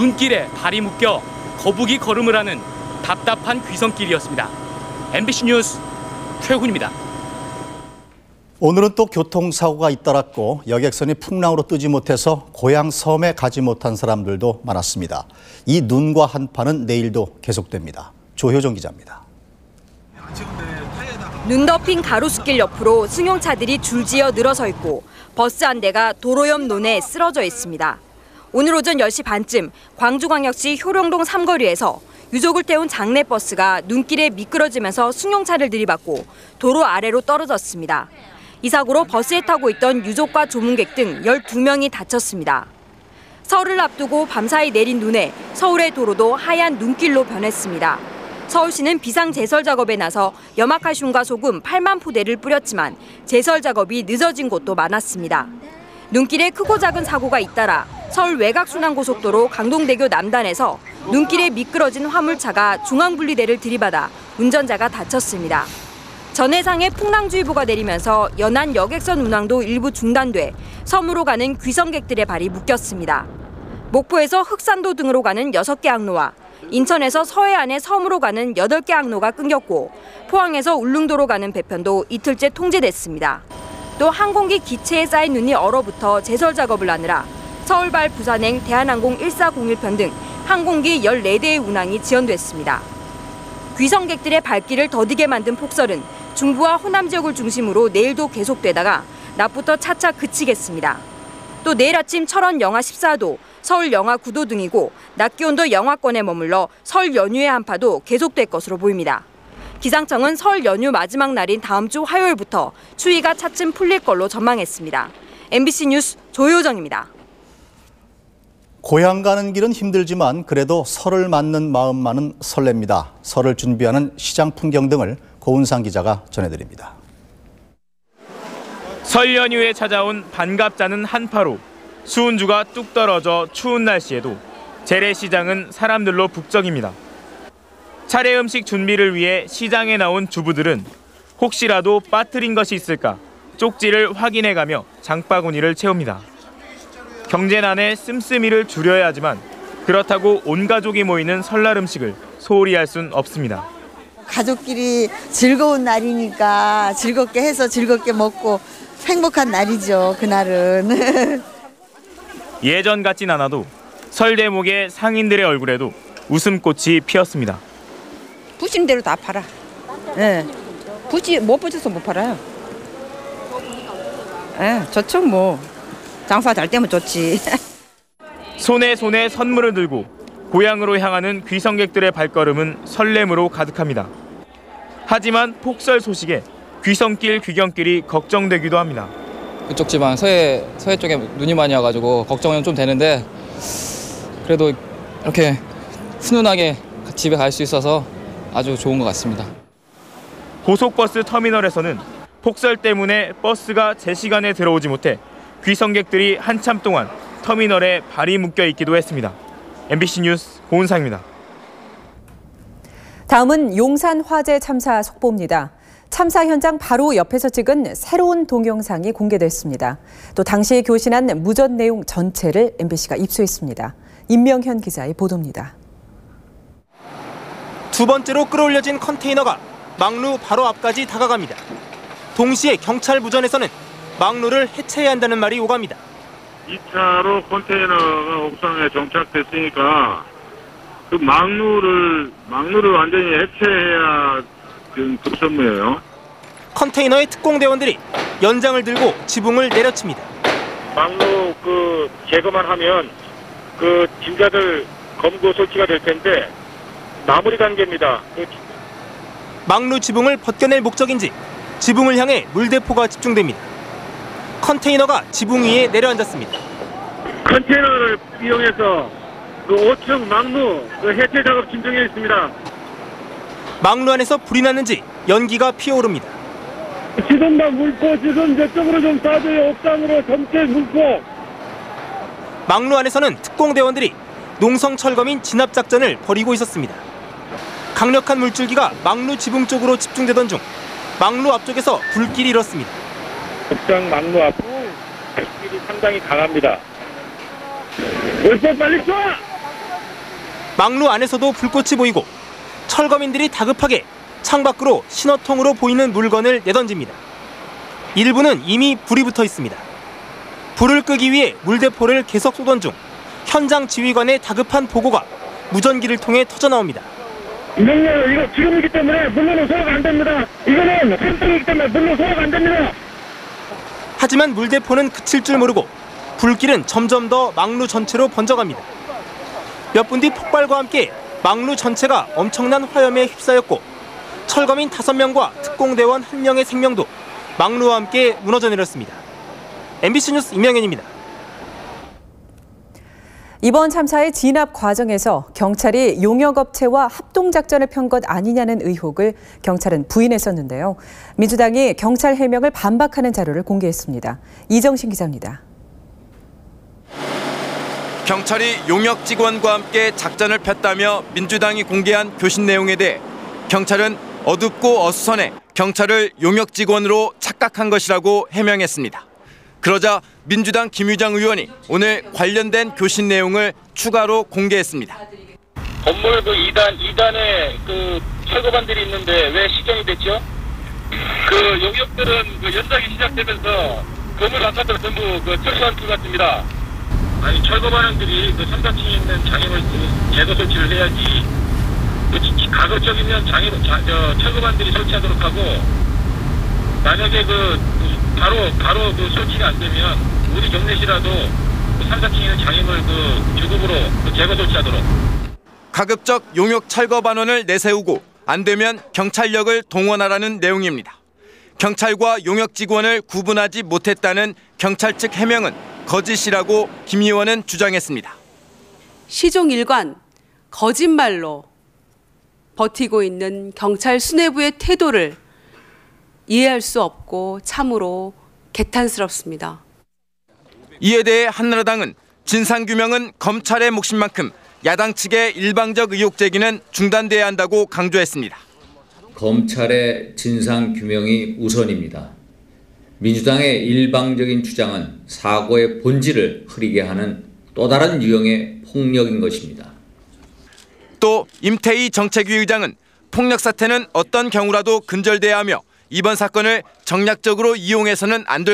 눈길에 발이 묶여 거북이 걸음을 하는 답답한 귀성길이었습니다. MBC 뉴스 최훈입니다. 오늘은 또 교통사고가 잇따랐고 여객선이 풍랑으로 뜨지 못해서 고향 섬에 가지 못한 사람들도 많았습니다. 이 눈과 한파는 내일도 계속됩니다. 조효정 기자입니다. 눈 덮인 가로수길 옆으로 승용차들이 줄지어 늘어서 있고 버스 한 대가 도로 옆 논에 쓰러져 있습니다. 오늘 오전 10시 반쯤 광주광역시 효령동 삼거리에서 유족을 태운 장례버스가 눈길에 미끄러지면서 승용차를 들이받고 도로 아래로 떨어졌습니다. 이 사고로 버스에 타고 있던 유족과 조문객 등 12명이 다쳤습니다. 설을 앞두고 밤사이 내린 눈에 서울의 도로도 하얀 눈길로 변했습니다. 서울시는 비상제설 작업에 나서 염화칼슘과 소금 8만 포대를 뿌렸지만 제설 작업이 늦어진 곳도 많았습니다. 눈길에 크고 작은 사고가 잇따라 서울 외곽순환고속도로 강동대교 남단에서 눈길에 미끄러진 화물차가 중앙분리대를 들이받아 운전자가 다쳤습니다. 전해상에 풍랑주의보가 내리면서 연안 여객선 운항도 일부 중단돼 섬으로 가는 귀성객들의 발이 묶였습니다. 목포에서 흑산도 등으로 가는 6개 항로와 인천에서 서해안의 섬으로 가는 8개 항로가 끊겼고 포항에서 울릉도로 가는 배편도 이틀째 통제됐습니다. 또 항공기 기체에 쌓인 눈이 얼어붙어 제설 작업을 하느라 서울발 부산행 대한항공 1401편 등 항공기 14대의 운항이 지연됐습니다. 귀성객들의 발길을 더디게 만든 폭설은 중부와 호남 지역을 중심으로 내일도 계속되다가 낮부터 차차 그치겠습니다. 또 내일 아침 철원 영하 14도, 서울 영하 9도 등이고 낮 기온도 영하권에 머물러 설 연휴의 한파도 계속될 것으로 보입니다. 기상청은 설 연휴 마지막 날인 다음 주 화요일부터 추위가 차츰 풀릴 걸로 전망했습니다. MBC 뉴스 조효정입니다. 고향 가는 길은 힘들지만 그래도 설을 맞는 마음만은 설렙니다. 설을 준비하는 시장 풍경 등을 고은상 기자가 전해드립니다. 설 연휴에 찾아온 반갑지 않은 한파로 수은주가 뚝 떨어져 추운 날씨에도 재래시장은 사람들로 북적입니다. 차례 음식 준비를 위해 시장에 나온 주부들은 혹시라도 빠뜨린 것이 있을까 쪽지를 확인해가며 장바구니를 채웁니다. 경제난에 씀씀이를 줄여야 하지만 그렇다고 온 가족이 모이는 설날 음식을 소홀히 할 순 없습니다. 가족끼리 즐거운 날이니까 즐겁게 해서 즐겁게 먹고 행복한 날이죠, 그날은. 예전 같진 않아도 설 대목에 상인들의 얼굴에도 웃음꽃이 피었습니다. 부신 대로 다 팔아. 네. 못 부셔서 못 팔아요. 네, 좋죠 뭐. 장사 잘 되면 좋지. 손에 선물을 들고 고향으로 향하는 귀성객들의 발걸음은 설렘으로 가득합니다. 하지만 폭설 소식에 귀성길 귀경길이 걱정되기도 합니다. 이쪽 지방 서해 쪽에 눈이 많이 와가지고 걱정은 좀 되는데 그래도 이렇게 훈훈하게 집에 갈 수 있어서 아주 좋은 것 같습니다. 고속버스 터미널에서는 폭설 때문에 버스가 제 시간에 들어오지 못해 귀성객들이 한참 동안 터미널에 발이 묶여 있기도 했습니다. MBC 뉴스 고은상입니다. 다음은 용산 화재 참사 속보입니다. 참사 현장 바로 옆에서 찍은 새로운 동영상이 공개됐습니다. 또 당시에 교신한 무전 내용 전체를 MBC가 입수했습니다. 임명현 기자의 보도입니다. 두 번째로 끌어올려진 컨테이너가 막루 바로 앞까지 다가갑니다. 동시에 경찰 무전에서는 막루를 해체해야 한다는 말이 오갑니다. 2차로 컨테이너가 옥상에 정착됐으니까 그 막루를 완전히 해체해야 급선무예요. 컨테이너의 특공대원들이 연장을 들고 지붕을 내려칩니다. 막루 제거만 하면 짐자들 검거 설치가 될 텐데 마무리 단계입니다. 막루 지붕을 벗겨낼 목적인지 지붕을 향해 물대포가 집중됩니다. 컨테이너가 지붕 위에 내려앉았습니다. 컨테이너를 이용해서 5층 막루 해체 작업 진정해 있습니다. 막루 안에서 불이 났는지 연기가 피어오릅니다. 지금만 물고 지금 저쪽으로 좀 쏴줘요. 옥상으로 전체 물고. 막루 안에서는 특공대원들이 농성철검인 진압작전을 벌이고 있었습니다. 강력한 물줄기가 막루 지붕 쪽으로 집중되던 중 막루 앞쪽에서 불길이 일었습니다. 옥상 막루 앞 불길이 상당히 강합니다. 물고 빨리 쏴! 막루 안에서도 불꽃이 보이고 철거민들이 다급하게 창밖으로 신호통으로 보이는 물건을 내던집니다. 일부는 이미 불이 붙어 있습니다. 불을 끄기 위해 물대포를 계속 쏘던 중 현장 지휘관의 다급한 보고가 무전기를 통해 터져나옵니다. 명령, 이거 지금이기 때문에 물로는 소화가 안 됩니다. 이거는 현장이기 때문에 물로 소화가 안 됩니다. 하지만 물대포는 그칠 줄 모르고 불길은 점점 더 막루 전체로 번져갑니다. 몇 분 뒤 폭발과 함께 막루 전체가 엄청난 화염에 휩싸였고 철거민 5명과 특공대원 1명의 생명도 막루와 함께 무너져 내렸습니다. MBC 뉴스 임영현입니다. 이번 참사의 진압 과정에서 경찰이 용역업체와 합동작전을 편 것 아니냐는 의혹을 경찰은 부인했었는데요. 민주당이 경찰 해명을 반박하는 자료를 공개했습니다. 이정신 기자입니다. 경찰이 용역 직원과 함께 작전을 폈다며 민주당이 공개한 교신 내용에 대해 경찰은 어둡고 어수선해 경찰을 용역 직원으로 착각한 것이라고 해명했습니다. 그러자 민주당 김유정 의원이 오늘 관련된 교신 내용을 추가로 공개했습니다. 건물 그 2단에 그 철거반들이 있는데 왜 시정이 됐죠? 그 용역들은 그 연장이 시작되면서 건물 바깥으로 전부 그 철수한 것 같습니다. 아니 철거반원들이 그 3, 4층에 있는 장애물 제거 설치를 해야지. 그 가급적이면 철거반들이 설치하도록 하고 만약에 바로 그 설치가 안 되면 우리 경내시라도 3, 4층에 있는 장애물 주급으로 제거 설치하도록. 가급적 용역 철거 반원을 내세우고 안 되면 경찰력을 동원하라는 내용입니다. 경찰과 용역 직원을 구분하지 못했다는 경찰 측 해명은 거짓이라고 김 의원은 주장했습니다. 시종 일관 거짓말로 버티고 있는 경찰 수뇌부의 태도를 이해할 수 없고 참으로 개탄스럽습니다. 이에 대해 한나라당은 진상규명은 검찰의 몫인 야당 측의 일방적 의혹 제기는 중단돼야 한다고 강조했습니다. 검찰의 진상규명이 우선입니다. 민주당의 일방적인 주장은 사고의 본질을 흐리게 하는 또 다른 유형의 폭력인 것입니다. 또 임태희 정책위 의장은 폭력 사태는 어떤 경우라도 근절돼야 하며 이번 사건을 정략적으로 이용해서는 안 될